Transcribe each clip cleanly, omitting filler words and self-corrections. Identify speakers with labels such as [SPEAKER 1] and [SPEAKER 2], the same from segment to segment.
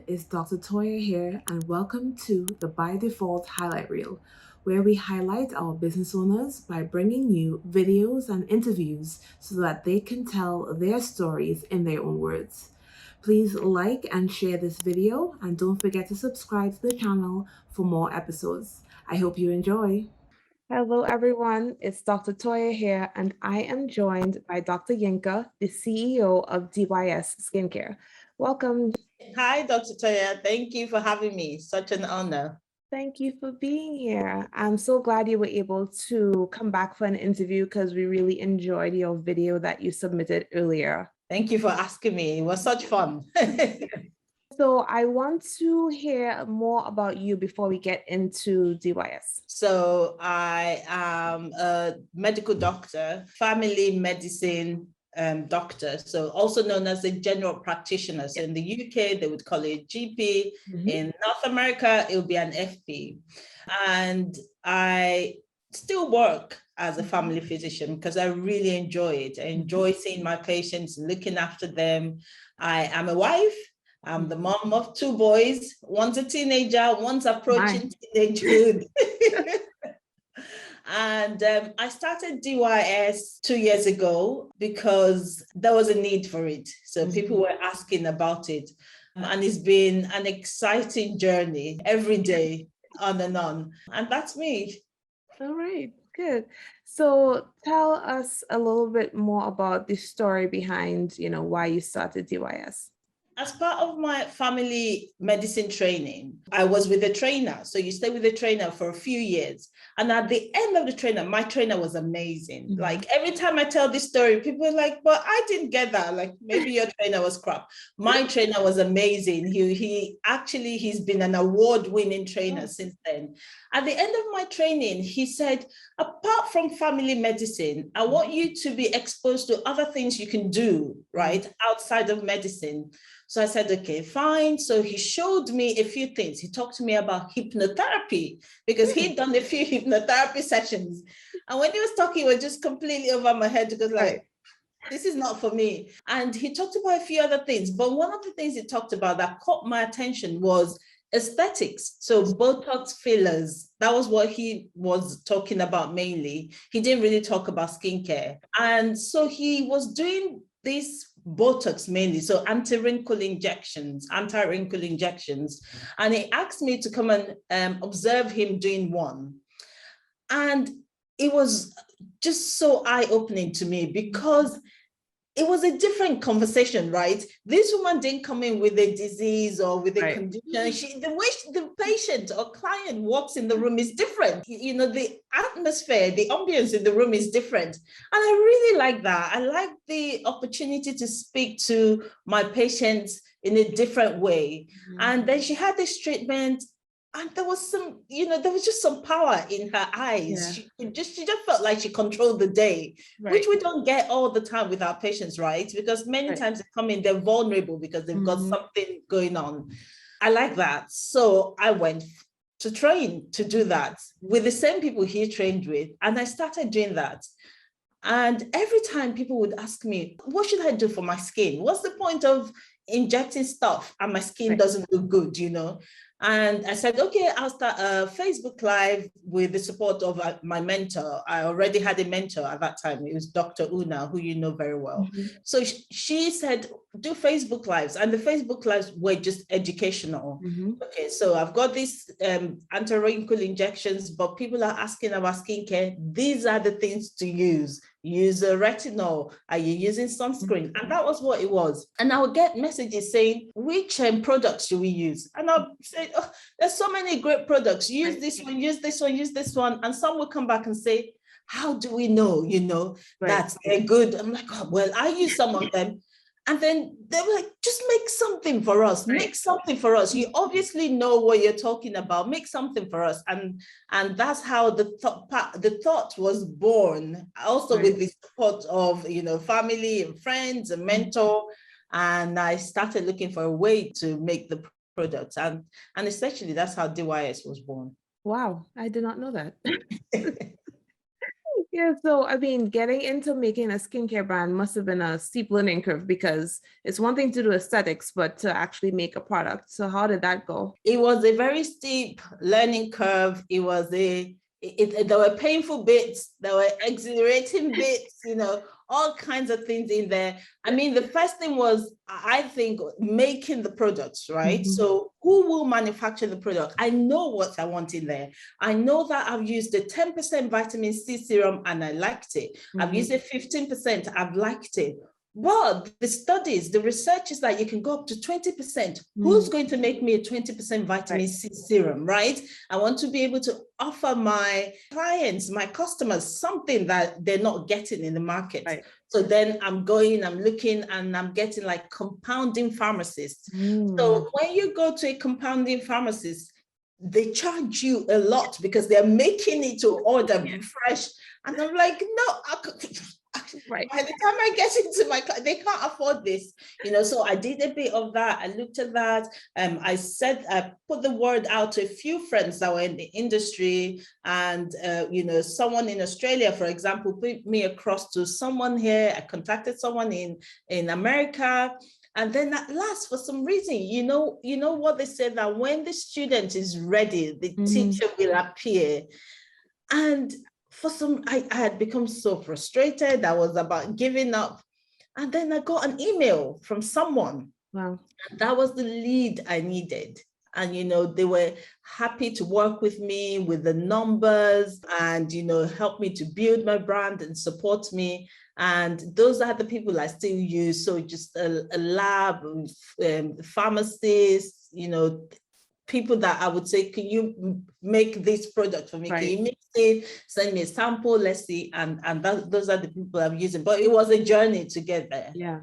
[SPEAKER 1] it's Dr. Toya here, and welcome to the By Default Highlight Reel, where we highlight our business owners by bringing you videos and interviews so that they can tell their stories in their own words. Please like and share this video, and don't forget to subscribe to the channel for more episodes. I hope you enjoy.
[SPEAKER 2] Hello, everyone. It's Dr. Toya here, and I am joined by Dr. Yinka, the CEO of DYS Skincare. Welcome.
[SPEAKER 3] Hi, Dr. Toya. Thank you for having me. Such an honor.
[SPEAKER 2] Thank you for being here. I'm so glad you were able to come back for an interview because we really enjoyed your video that you submitted earlier.
[SPEAKER 3] Thank you for asking me. It was such fun.
[SPEAKER 2] So I want to hear more about you before we get into DYS.
[SPEAKER 3] So I am a medical doctor, family medicine doctor, so also known as a general practitioner. So in the UK, they would call it GP. In North America, it would be an FP. And I still work as a family physician because I really enjoy it. I enjoy seeing my patients, looking after them. I am a wife. I'm the mom of two boys. One's a teenager, one's approaching teenagehood. And I started DYS 2 years ago because there was a need for it. So people were asking about it. And it's been an exciting journey every day, on and on. And that's me.
[SPEAKER 2] All right, good. So tell us a little bit more about the story behind, why you started DYS.
[SPEAKER 3] As part of my family medicine training, I was with a trainer. So you stay with a trainer for a few years. And at the end of the trainer, my trainer was amazing. Like every time I tell this story, people are like, but I didn't get that. Like maybe your trainer was crap. My trainer was amazing. He's been an award-winning trainer since then. At the end of my training, he said, apart from family medicine, I want you to be exposed to other things you can do, right, outside of medicine. So I said, okay, fine. So he showed me a few things. He talked to me about hypnotherapy because he'd done a few hypnotherapy sessions. And when he was talking, it was just completely over my head because this is not for me. And he talked about a few other things. But one of the things he talked about that caught my attention was aesthetics. So Botox fillers, that was what he was talking about mainly. He didn't really talk about skincare. And so he was doing this Botox mainly, so anti-wrinkle injections. And he asked me to come and observe him doing one. And it was just so eye-opening to me because it was a different conversation, right? This woman didn't come in with a disease or with a condition. The way the patient or client walks in the room is different. The atmosphere, the ambience in the room is different. And I really like that. I like the opportunity to speak to my patients in a different way. And then she had this treatment. And there was just some power in her eyes. Yeah. She just felt like she controlled the day, which we don't get all the time with our patients, right? Because many times they come in, they're vulnerable because they've got something going on. I like that. So I went to train to do that with the same people he trained with. And I started doing that. And every time people would ask me, what should I do for my skin? What's the point of injecting stuff and my skin doesn't look good, And I said, okay, I'll start a Facebook Live with the support of my mentor. I already had a mentor at that time. It was Dr. Una, who you know very well. So she said, do Facebook Lives. And the Facebook Lives were just educational. Okay, so I've got these anti-wrinkle injections, but people are asking about skincare. These are the things to use. Use a retinol. Are you using sunscreen? And that was what it was. And I would get messages saying, which products should we use? And I'll say, oh, there's so many great products. Use this one, use this one, use this one. And some will come back and say, how do we know, that they're good? I'm like, oh, well, I use some of them. And then they were like, just make something for us. Make something for us. You obviously know what you're talking about. Make something for us. And that's how the thought was born. Also with the support of, family and friends, a mentor. And I started looking for a way to make the products. And essentially, that's how DYS was born.
[SPEAKER 2] Wow, I did not know that. Yeah, so I mean, getting into making a skincare brand must have been a steep learning curve because it's one thing to do aesthetics, but to actually make a product. So how did that go?
[SPEAKER 3] It was a very steep learning curve. There were painful bits, there were exhilarating bits, all kinds of things in there. I mean, the first thing was, I think, making the products, right?
[SPEAKER 2] Mhm.
[SPEAKER 3] So who will manufacture the product? I know what I want in there. I know that I've used the 10% vitamin C serum and I liked it. I've used the 15%, I've liked it. But the studies, the research is that you can go up to 20%. Who's going to make me a 20% vitamin C serum, right? I want to be able to offer my clients, my customers, something that they're not getting in the market.
[SPEAKER 2] Right.
[SPEAKER 3] So then I'm looking, and I'm getting like compounding pharmacists. So when you go to a compounding pharmacist, they charge you a lot because they're making it to order fresh. And I'm like, no,
[SPEAKER 2] Right.
[SPEAKER 3] by the time I get into my class, they can't afford this, so I did a bit of that. I looked at that. I put the word out to a few friends that were in the industry, and someone in Australia, for example, put me across to someone here. I contacted someone in America. And then at last, for some reason, you know what they said, that when the student is ready, the teacher will appear. And I had become so frustrated. I was about giving up. And then I got an email from someone.
[SPEAKER 2] Wow.
[SPEAKER 3] That was the lead I needed. And, they were happy to work with me with the numbers and, help me to build my brand and support me. And those are the people I still use. So just a lab, pharmacists, people that I would say, can you make this product for me? Right. Can you mix it? Send me a sample, let's see. And those are the people I'm using. But it was a journey to get there.
[SPEAKER 2] Yeah,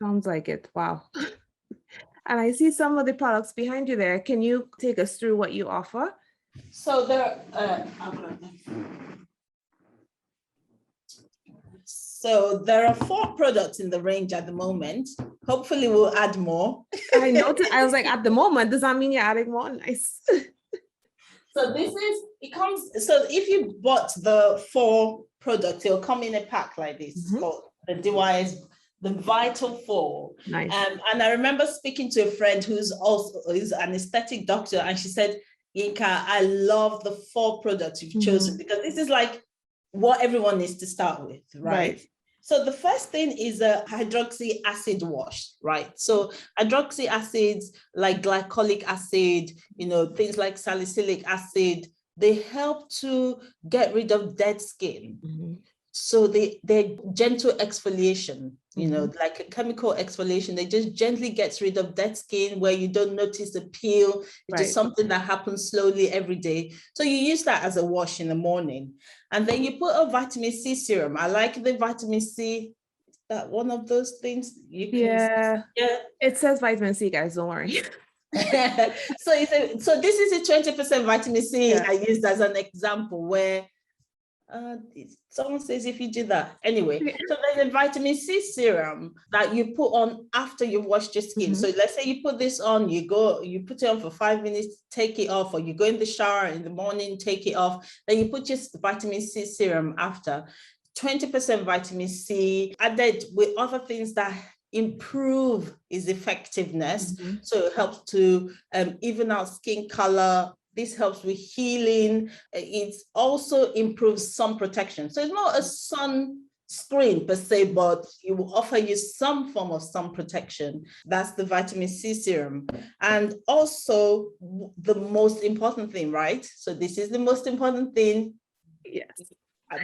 [SPEAKER 2] sounds like it. Wow. And I see some of the products behind you there. Can you take us through what you offer?
[SPEAKER 3] So there are 4 products in the range at the moment. Hopefully we'll add more.
[SPEAKER 2] I noticed. I was like, at the moment, does that mean you're adding more? Nice.
[SPEAKER 3] So if you bought the 4 products, it'll come in a pack like this, called the DYS, the Vital 4.
[SPEAKER 2] Nice.
[SPEAKER 3] And I remember speaking to a friend who's an aesthetic doctor, and she said, Yinka, I love the 4 products you've chosen, because this is like what everyone needs to start with, right? So the first thing is a hydroxy acid wash, right? So hydroxy acids like glycolic acid, things like salicylic acid, they help to get rid of dead skin. So they're gentle exfoliation, like a chemical exfoliation. They just gently gets rid of dead skin where you don't notice the peel. It's just something that happens slowly every day. So you use that as a wash in the morning. And then you put a vitamin C serum. I like the vitamin C. That one of those things you can
[SPEAKER 2] It says vitamin C, guys, don't worry.
[SPEAKER 3] So this is a 20% vitamin C I used as an example, where someone says if you do that anyway. So there's a vitamin C serum that you put on after you've washed your skin. So let's say you put this on, you put it on for 5 minutes, take it off, or you go in the shower in the morning, take it off, then you put just vitamin C serum after. 20% vitamin C added with other things that improve its effectiveness. So it helps to even out skin color. This helps with healing. It also improves sun protection. So it's not a sunscreen per se, but it will offer you some form of sun protection. That's the vitamin C serum. And also the most important thing, right? So this is the most important thing.
[SPEAKER 2] Yes.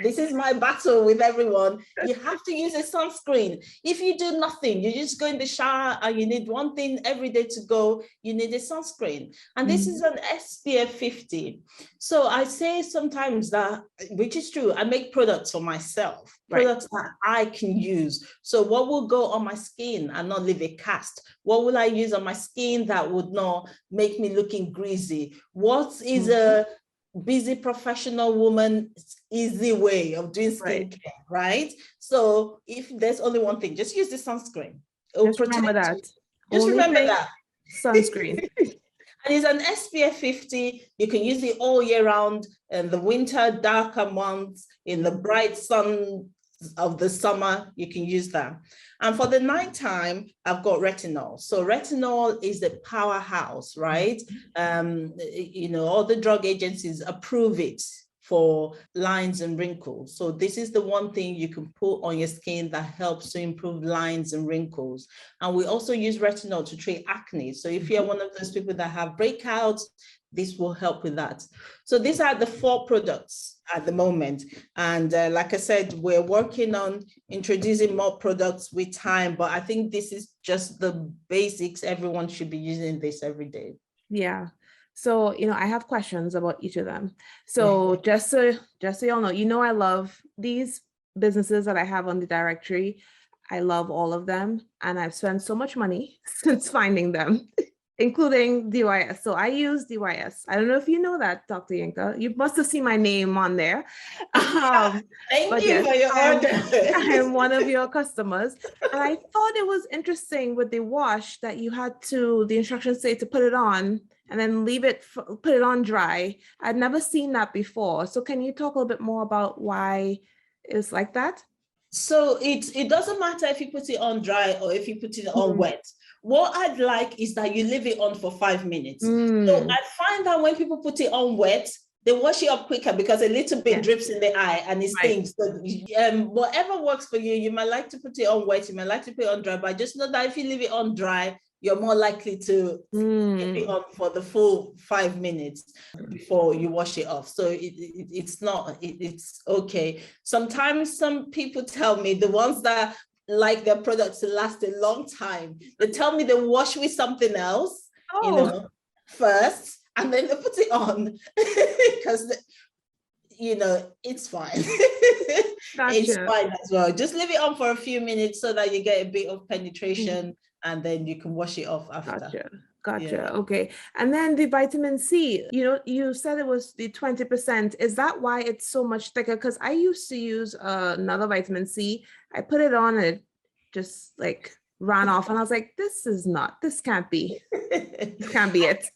[SPEAKER 3] This is my battle with everyone. You have to use a sunscreen. If you do nothing, you just go in the shower and you need one thing every day to go, you need a sunscreen. And this is an SPF 50. So I say sometimes that, which is true, I make products for myself, products that I can use. So what will go on my skin and not leave a cast? What will I use on my skin that would not make me looking greasy? What is a busy professional woman's easy way of doing skincare, right? So if there's only one thing, just use the sunscreen.
[SPEAKER 2] Just remember that.
[SPEAKER 3] Just remember that.
[SPEAKER 2] Sunscreen.
[SPEAKER 3] And it's an SPF 50. You can use it all year round. In the winter, darker months, in the bright sun of the summer, you can use that. And for the nighttime, I've got retinol. So retinol is the powerhouse, right? All the drug agencies approve it for lines and wrinkles. So this is the one thing you can put on your skin that helps to improve lines and wrinkles. And we also use retinol to treat acne. So if you're one of those people that have breakouts, this will help with that. So these are the 4 products at the moment. And like I said, we're working on introducing more products with time, but I think this is just the basics. Everyone should be using this every day.
[SPEAKER 2] Yeah. So, I have questions about each of them. So just so y'all know, I love these businesses that I have on the directory. I love all of them. And I've spent so much money since finding them, including DYS. So I use DYS. I don't know if you know that, Dr. Yinka. You must have seen my name on there.
[SPEAKER 3] Thank you for your order.
[SPEAKER 2] I am one of your customers. And I thought it was interesting with the wash that you had to, the instructions say to put it on and then put it on dry. I'd never seen that before. So can you talk a little bit more about why it's like that?
[SPEAKER 3] So it doesn't matter if you put it on dry or if you put it on wet. What I'd like is that you leave it on for 5 minutes. So I find that when people put it on wet, they wash it up quicker because a little bit drips in the eye and it stings. So whatever works for you, you might like to put it on wet, you might like to put it on dry, but just know that if you leave it on dry, you're more likely to keep it on for the full 5 minutes before you wash it off. So it's okay. Sometimes some people tell me, the ones that like their products to last a long time, they tell me they wash with something else, first, and then they put it on because it's fine. Gotcha. It's fine as well. Just leave it on for a few minutes so that you get a bit of penetration, and then you can wash it off after.
[SPEAKER 2] Gotcha. Yeah. Okay. And then the vitamin C, you said it was the 20%. Is that why it's so much thicker? Because I used to use another vitamin C. I put it on and it just like ran off. And I was like, this can't be it.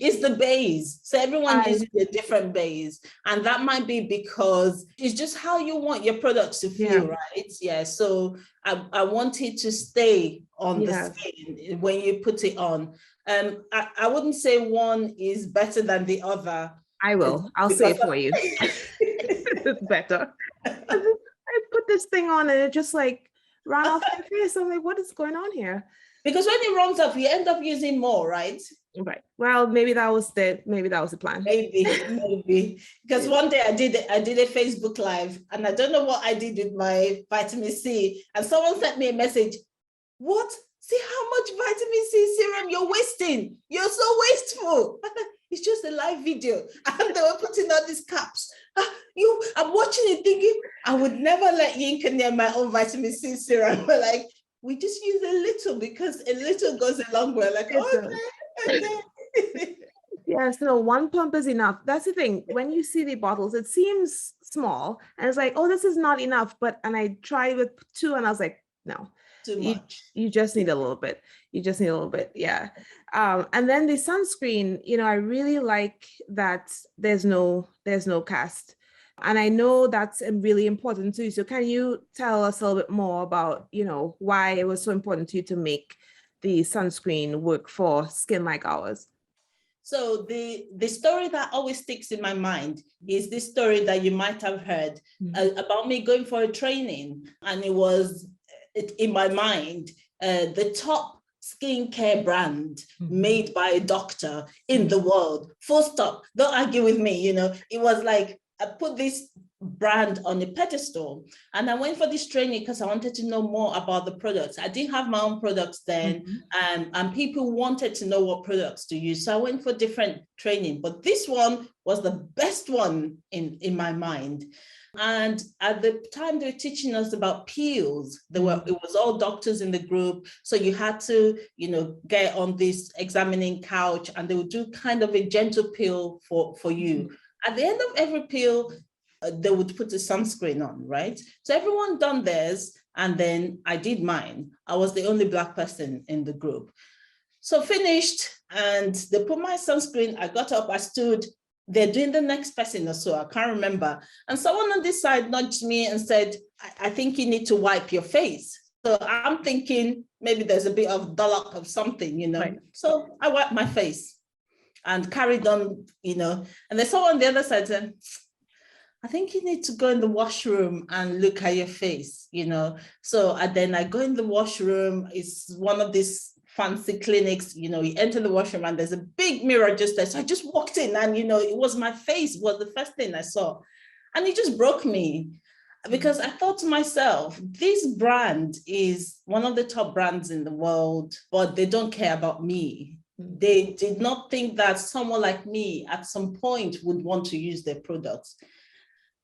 [SPEAKER 3] It's the base. So everyone uses a different base. And that might be because it's just how you want your products to feel, right? Yeah. So I want it to stay on the skin when you put it on. I wouldn't say one is better than the other.
[SPEAKER 2] I'll say it for you. It's better. I put this thing on and it just like ran off my face. I'm like, what is going on here?
[SPEAKER 3] Because when it runs off, you end up using more, right?
[SPEAKER 2] Right. Well, maybe that was the plan.
[SPEAKER 3] Maybe. Because one day I did a Facebook Live and I don't know what I did with my vitamin C. And someone sent me a message. What? See how much vitamin C serum you're wasting. You're so wasteful. It's just a live video. And they were putting on these caps. I'm watching it thinking, I would never let Yinka near my own vitamin C serum. But like, we just use a little because a little goes a long way. Like, okay.
[SPEAKER 2] Yes, no, 1 pump is enough. That's the thing. When you see the bottles, it seems small. And it's like, oh, this is not enough. And I tried with 2 and I was like, no.
[SPEAKER 3] Too much.
[SPEAKER 2] You just need a little bit. Yeah. And then the sunscreen, I really like that there's no cast. And I know that's really important to you. So can you tell us a little bit more about, why it was so important to you to make the sunscreen work for skin like ours?
[SPEAKER 3] So the story that always sticks in my mind is this story that you might have heard about me going for a training. And it was in my mind, the top skincare brand made by a doctor in the world. Full stop. Don't argue with me. It was like, I put this brand on a pedestal and I went for this training because I wanted to know more about the products. I didn't have my own products then, and people wanted to know what products to use. So I went for different training, but this one was the best one in my mind. And at the time they were teaching us about peels. It was all doctors in the group. So you had to, get on this examining couch and they would do kind of a gentle peel for you. At the end of every peel, they would put a sunscreen on, right? So everyone done theirs, and then I did mine. I was the only Black person in the group. So finished, and they put my sunscreen. I got up, I stood. They're doing the next person or so, I can't remember. And someone on this side nudged me and said, I think you need to wipe your face. So I'm thinking maybe there's a bit of dollop of something, you know.
[SPEAKER 2] Right.
[SPEAKER 3] So I wiped my face and carried on, you know. And there's someone on the other side said, I think you need to go in the washroom and look at your face, you know. So then I go in the washroom. It's one of these fancy clinics, you know, you enter the washroom and there's a big mirror just there. So I just walked in and, you know, it was my face was the first thing I saw. And it just broke me because I thought to myself, this brand is one of the top brands in the world, but they don't care about me. They did not think that someone like me at some point would want to use their products.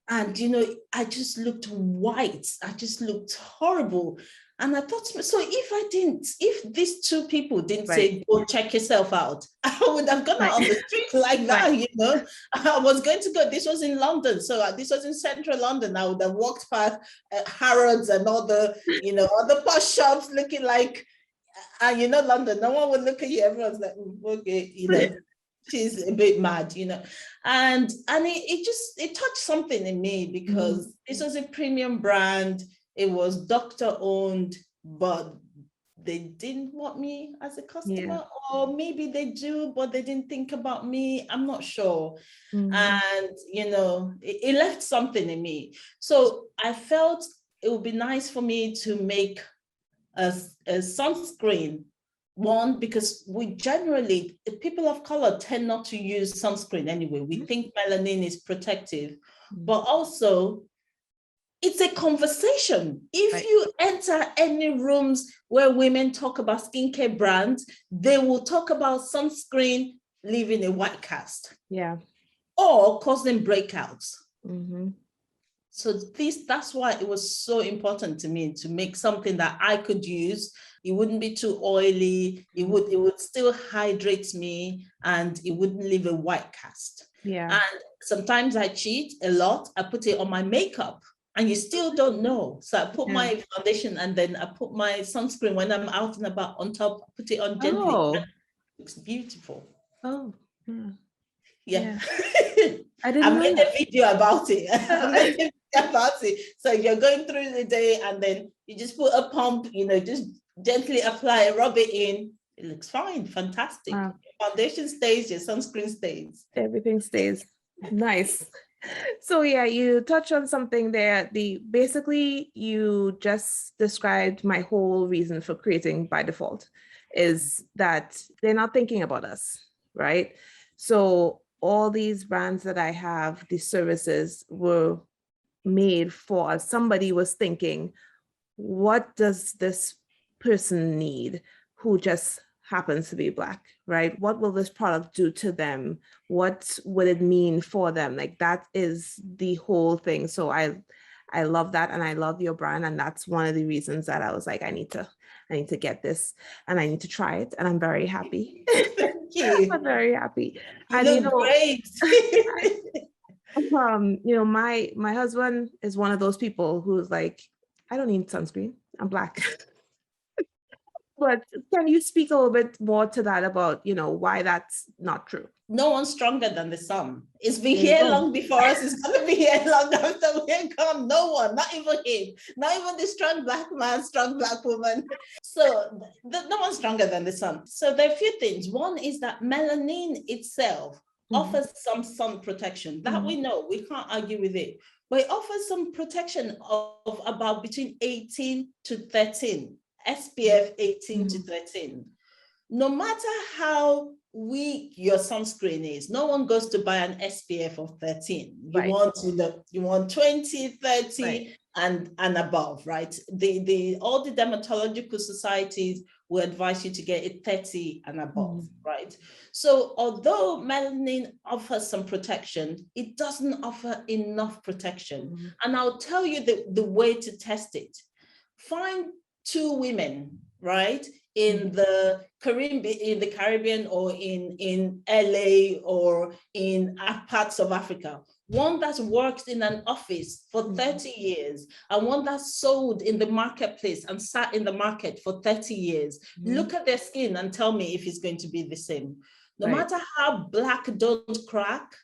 [SPEAKER 3] And, you know, I just looked white. I just looked horrible. And I thought, so if these two people didn't say, go check yourself out, I would have gone out on the street like that, you know. I was going to go, this was in London. So this was in central London. I would have walked past Harrods and all the, you know, all the posh shops looking like, you know, London, no one would look at you. Everyone's like, okay, you know. She's a bit mad, you know, and it touched something in me because this was a premium brand. It was doctor owned, but they didn't want me as a customer, or maybe they do, but they didn't think about me. I'm not sure. And, you know, it left something in me. So I felt it would be nice for me to make a sunscreen. One, because we generally, people of color tend not to use sunscreen anyway. We think melanin is protective, but also it's a conversation. If you enter any rooms where women talk about skincare brands, they will talk about sunscreen leaving a white cast. Yeah. Or causing breakouts. So that's why it was so important to me to make something that I could use. It wouldn't be too oily. It would still hydrate me, and it wouldn't leave a white cast. Yeah. And sometimes I cheat a lot. I put it on my makeup, and you still don't know. So I put my foundation, and then I put my sunscreen when I'm out and about on top. I put it on gently. Oh. It looks beautiful. Oh. Yeah. I made a video about it. So you're going through the day, and then you just put a pump, you know, just gently apply, rub it in. It looks fine, fantastic. Wow. Your foundation stays, your sunscreen stays. Everything stays. Nice. So yeah, you touched on something there. Basically, you just described my whole reason for creating By Default, is that they're not thinking about us, right? So all these brands that I have, these services were made for us. Somebody was thinking, what does this person need who just happens to be Black, right? What will this product do to them? What would it mean for them? Like, that is the whole thing. So I love that, and I love your brand, and that's one of the reasons that I was like, I need to get this, and I need to try it, and I'm very happy. Thank you. I'm very happy. You look great. You know, my husband is one of those people who's like, I don't need sunscreen. I'm Black. But can you speak a little bit more to that about, you know, why that's not true? No one's stronger than the sun. It's been here long before us. It's going to be here long after we're gone. No one, not even him, not even the strong Black man, strong Black woman. So no one's stronger than the sun. So there are a few things. One is that melanin itself offers some sun protection. That we know, we can't argue with it. But it offers some protection of about between 18 to 13. SPF 18 to 13. No matter how weak your sunscreen is, no one goes to buy an SPF of 13. You want 20, 30 and above, right? All the dermatological societies will advise you to get a 30 and above, right? So although melanin offers some protection, it doesn't offer enough protection. And I'll tell you the way to test it. Find two women, right, in the Caribbean or in LA or in parts of Africa one that's worked in an office for 30 years, and one that's sold in the marketplace and sat in the market for 30 years. Look at their skin and tell me if it's going to be the same. No matter how black don't crack,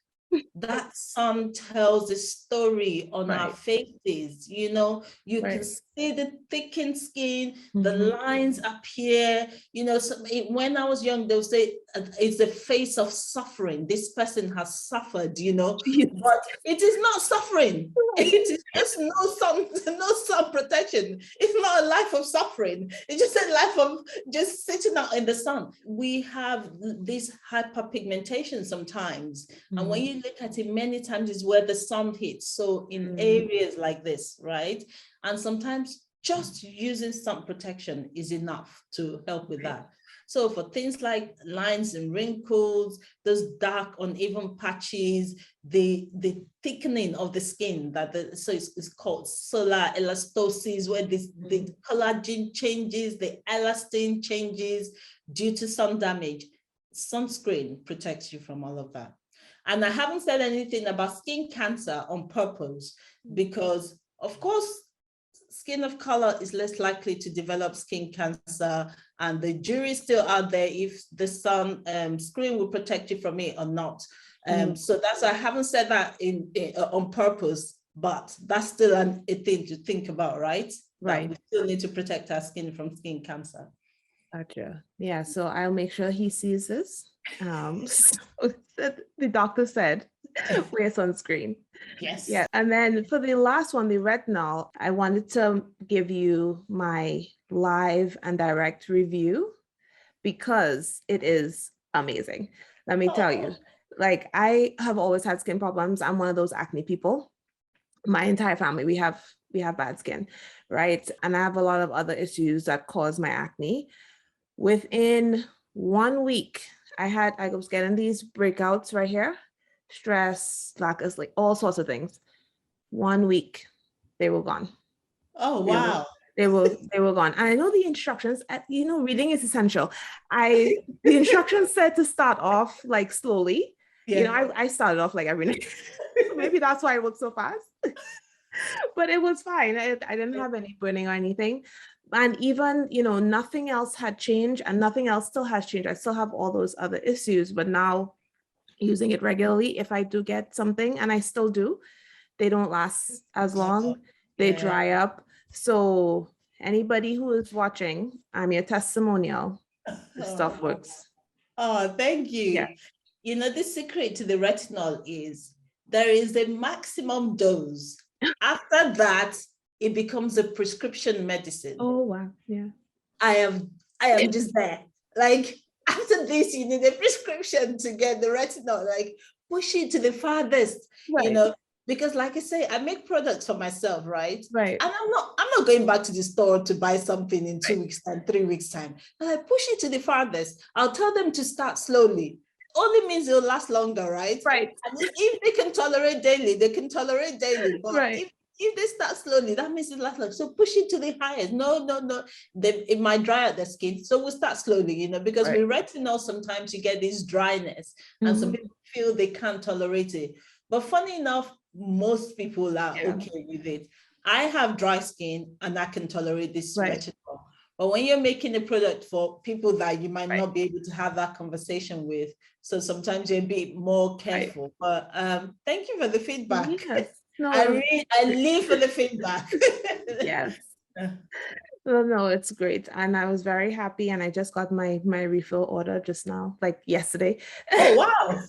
[SPEAKER 3] that sun tells a story on our faces. You know, you can see the thickened skin, the lines appear. You know, so when I was young, they'll say it's the face of suffering. This person has suffered, you know, but it is not suffering. It is just no sun protection. It's not a life of suffering. It's just a life of just sitting out in the sun. We have this hyperpigmentation sometimes, and when you look at it, many times is where the sun hits. So in areas like this, right? And sometimes just using sun protection is enough to help with that. So for things like lines and wrinkles, those dark uneven patches, the thickening of the skin, so it's called solar elastosis, where the collagen changes, the elastin changes due to sun damage. Sunscreen protects you from all of that. And I haven't said anything about skin cancer on purpose, because of course, skin of color is less likely to develop skin cancer, and the jury is still out there if the sun screen will protect you from it or not. So that's why I haven't said that on purpose, but that's still a thing to think about, right? Right. That we still need to protect our skin from skin cancer.
[SPEAKER 2] Gotcha. Yeah, so I'll make sure he sees this. So the doctor said wear sunscreen.
[SPEAKER 3] Yes.
[SPEAKER 2] Yeah. And then for the last one, the retinol, I wanted to give you my live and direct review because it is amazing. Let me tell you, like, I have always had skin problems. I'm one of those acne people. My entire family, we have bad skin, right? And I have a lot of other issues that cause my acne. Within 1 week, I was getting these breakouts right here, stress, lack of sleep, all sorts of things. 1 week, they were gone.
[SPEAKER 3] Oh, wow.
[SPEAKER 2] They were gone. And I know the instructions, reading is essential. The instructions said to start off like slowly. Yeah. I started off like every night. So maybe that's why it worked so fast. But it was fine. I didn't have any burning or anything. And even, nothing else had changed, and nothing else still has changed. I still have all those other issues, but now using it regularly, if I do get something, and I still do, they don't last as long. They dry up. So anybody who is watching, I'm your testimonial. The stuff works.
[SPEAKER 3] Oh, thank you. Yeah. The secret to the retinol is there is a maximum dose. After that, it becomes a prescription medicine.
[SPEAKER 2] Oh, wow. Yeah.
[SPEAKER 3] I am just there. Like, after this, you need a prescription to get the retinol, like push it to the farthest, because like I say, I make products for myself, right?
[SPEAKER 2] Right.
[SPEAKER 3] And I'm not going back to the store to buy something in 2 weeks time, 3 weeks time. But I push it to the farthest. I'll tell them to start slowly. Only means it'll last longer, right?
[SPEAKER 2] Right.
[SPEAKER 3] And if they can tolerate daily, they can tolerate daily. But
[SPEAKER 2] right.
[SPEAKER 3] If they start slowly, that means it lasts longer. So push it to the highest. No. It might dry out the skin. So we'll start slowly, because with retinol, sometimes you get this dryness, and some people feel they can't tolerate it. But funny enough, most people are okay with it. I have dry skin and I can tolerate this retinol. But when you're making a product for people that you might not be able to have that conversation with, so sometimes you're a bit more careful. But thank you for the feedback.
[SPEAKER 2] Yes. No,
[SPEAKER 3] I live for the feedback.
[SPEAKER 2] Yes. No, it's great. And I was very happy. And I just got my refill order just now, like yesterday.
[SPEAKER 3] Oh, wow.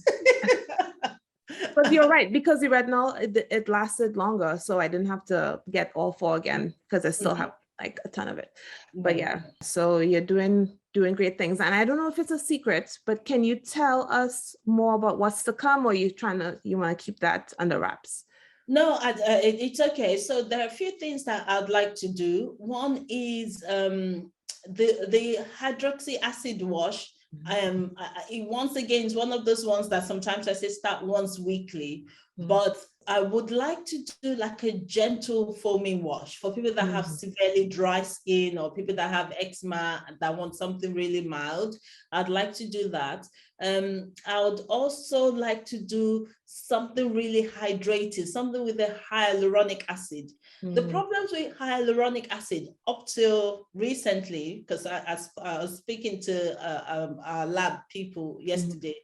[SPEAKER 2] But you're right, because the retinol, it lasted longer. So I didn't have to get all 4 again, because I still have like a ton of it. But yeah, so you're doing great things. And I don't know if it's a secret, but can you tell us more about what's to come, or you want to keep that under wraps?
[SPEAKER 3] No, it's okay. So there are a few things that I'd like to do. One is the hydroxy acid wash. It once again is one of those ones that sometimes I say start once weekly, but I would like to do like a gentle foaming wash for people that have severely dry skin or people that have eczema that want something really mild. I'd like to do that. I would also like to do something really hydrated, something with a hyaluronic acid. The problems with hyaluronic acid up till recently, because I was speaking to our lab people yesterday,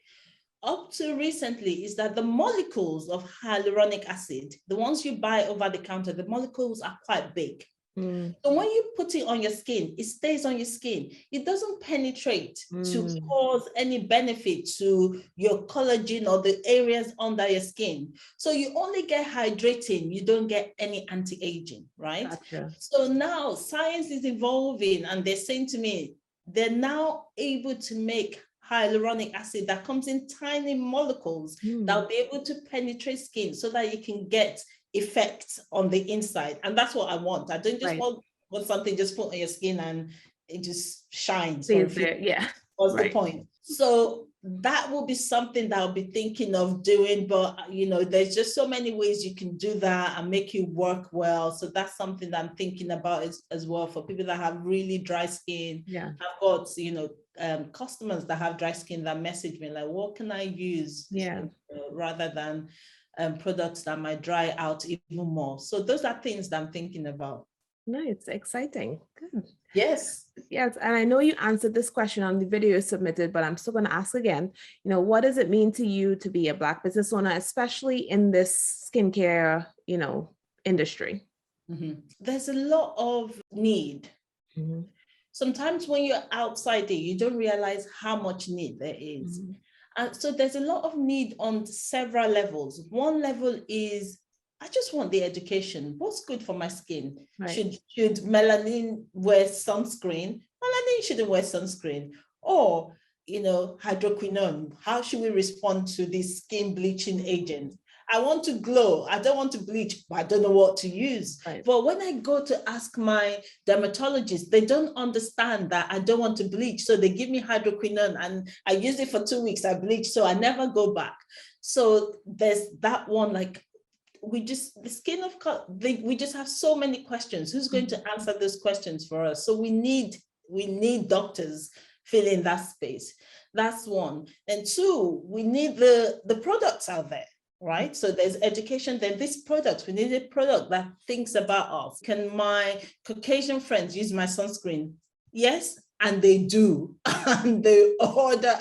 [SPEAKER 3] up to recently, is that the molecules of hyaluronic acid, the ones you buy over the counter, the molecules are quite big. So when you put it on your skin, it stays on your skin. It doesn't penetrate to cause any benefit to your collagen or the areas under your skin. So you only get hydrating, you don't get any anti-aging, right?
[SPEAKER 2] Gotcha.
[SPEAKER 3] So now science is evolving and they're saying to me, they're now able to make hyaluronic acid that comes in tiny molecules that will be able to penetrate skin so that you can get effect on the inside. And that's what I want. I don't just want something just put on your skin and it just shines for a few.
[SPEAKER 2] Yeah.
[SPEAKER 3] What's the point? So that will be something that I'll be thinking of doing, but there's just so many ways you can do that and make it work well. So that's something that I'm thinking about as well for people that have really dry skin.
[SPEAKER 2] Yeah.
[SPEAKER 3] I've got, customers that have dry skin that message me like, what can I use?
[SPEAKER 2] Yeah.
[SPEAKER 3] Rather than products that might dry out even more. So those are things that I'm thinking about.
[SPEAKER 2] Nice, exciting. Good.
[SPEAKER 3] Yes.
[SPEAKER 2] Yes, and I know you answered this question on the video you submitted, but I'm still going to ask again. What does it mean to you to be a Black business owner, especially in this skincare, industry?
[SPEAKER 3] There's a lot of need. Sometimes when you're outside it, you don't realize how much need there is. And so there's a lot of need on several levels. One level is, I just want the education. What's good for my skin? Right. Should melanin wear sunscreen? Melanin shouldn't wear sunscreen. Or, hydroquinone. How should we respond to this skin bleaching agent? I want to glow. I don't want to bleach, but I don't know what to use. Right. But when I go to ask my dermatologist, they don't understand that I don't want to bleach. So they give me hydroquinone and I use it for 2 weeks. I bleach, so I never go back. So there's that one, like, we just have so many questions. Who's going to answer those questions for us? So we need doctors filling that space. That's one. And two, we need the products out there. Right? So there's education, then this product, we need a product that thinks about us. Can my Caucasian friends use my sunscreen? Yes, and they do. And they order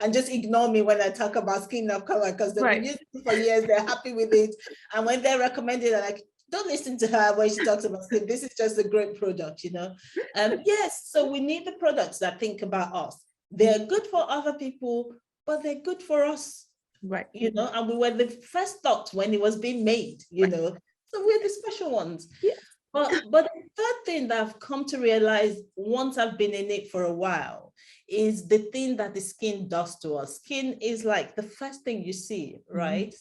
[SPEAKER 3] and just ignore me when I talk about skin of color because they've been using it for years, they're happy with it. And when they recommend it, they're like, don't listen to her when she talks about skin. This is just a great product, Yes, so we need the products that think about us. They're good for other people, but they're good for us. Right. And we were the first thought when it was being made, so we're the special ones. Yeah. But the third thing that I've come to realize once I've been in it for a while is the thing that the skin does to us. Skin is like the first thing you see, right?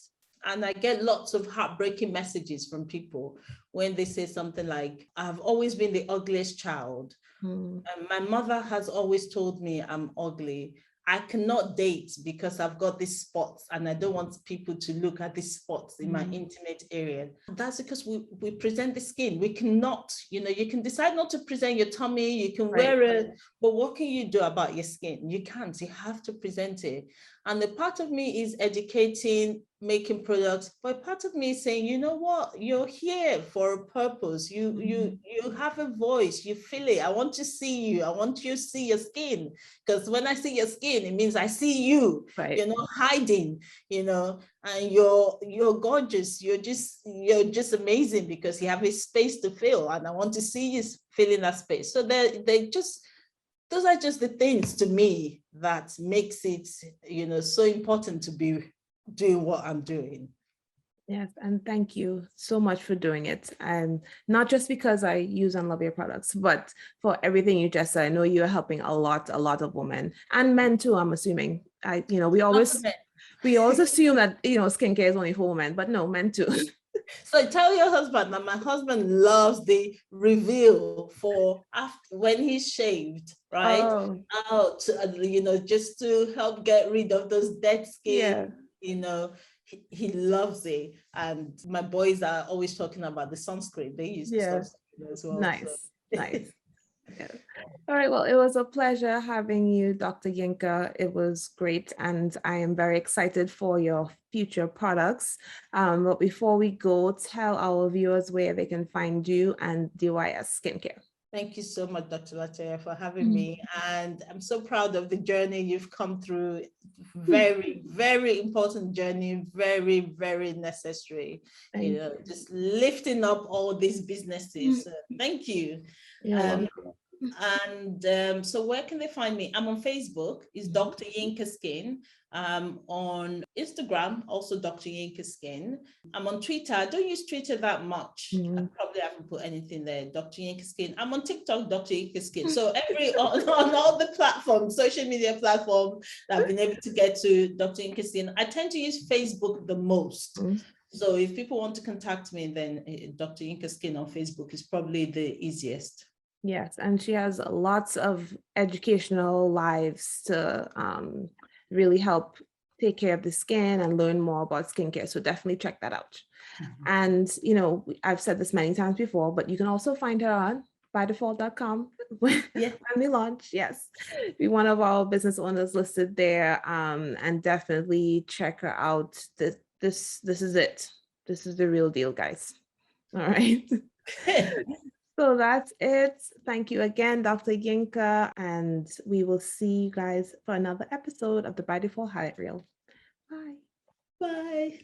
[SPEAKER 3] And I get lots of heartbreaking messages from people when they say something like, I've always been the ugliest child. And my mother has always told me I'm ugly. I cannot date because I've got these spots and I don't want people to look at these spots in my intimate area. That's because we present the skin. We cannot, you can decide not to present your tummy, you can wear it, but what can you do about your skin? You can't, you have to present it. And the part of me is educating, making products, but part of me is saying, you know what, you're here for a purpose. You have a voice, you feel it. I want to see you. I want you to see your skin. Because when I see your skin, it means I see you, hiding, and you're gorgeous. You're just amazing because you have a space to fill. And I want to see you filling that space. So those are just the things to me that makes it, so important to be doing what I'm doing.
[SPEAKER 2] Yes, and thank you so much for doing it. And not just because I use and love your products, but for everything you just said. I know you're helping a lot of women and men too, I'm assuming. We always assume that, skincare is only for women, but no, men too.
[SPEAKER 3] So tell your husband that my husband loves the reveal for after when he's shaved, right? Out, just to help get rid of those dead skin, he loves it. And my boys are always talking about the sunscreen. They use the sunscreen as well.
[SPEAKER 2] Nice. Nice. Yeah. All right. Well, it was a pleasure having you, Dr. Yinka. It was great. And I am very excited for your future products. But before we go, tell our viewers where they can find you and DYS Skincare.
[SPEAKER 3] Thank you so much, Dr. Latoya, for having me. And I'm so proud of the journey you've come through. Very, very important journey, very, very necessary. Just lifting up all these businesses. Thank you. So where can they find me? I'm on Facebook, it's Dr. Yinka Skin. On Instagram, also Dr. Yinka Skin. I'm on Twitter. I don't use Twitter that much. I probably haven't put anything there. Dr. Yinka Skin. I'm on TikTok, Dr. Yinka Skin. So on all the platforms, social media platforms that I've been able to get to, Dr. Yinka Skin. I tend to use Facebook the most. So if people want to contact me, then Dr. Yinka Skin on Facebook is probably the easiest.
[SPEAKER 2] Yes, and she has lots of educational lives to really help take care of the skin and learn more about skincare. So definitely check that out. And, I've said this many times before, but you can also find her on bydefault.com when we launch. Yes, be one of our business owners listed there, and definitely check her out. This is it. This is the real deal, guys. All right. So that's it. Thank you again, Dr. Yinka, and we will see you guys for another episode of the By Default Highlight Reel. Bye.
[SPEAKER 3] Bye.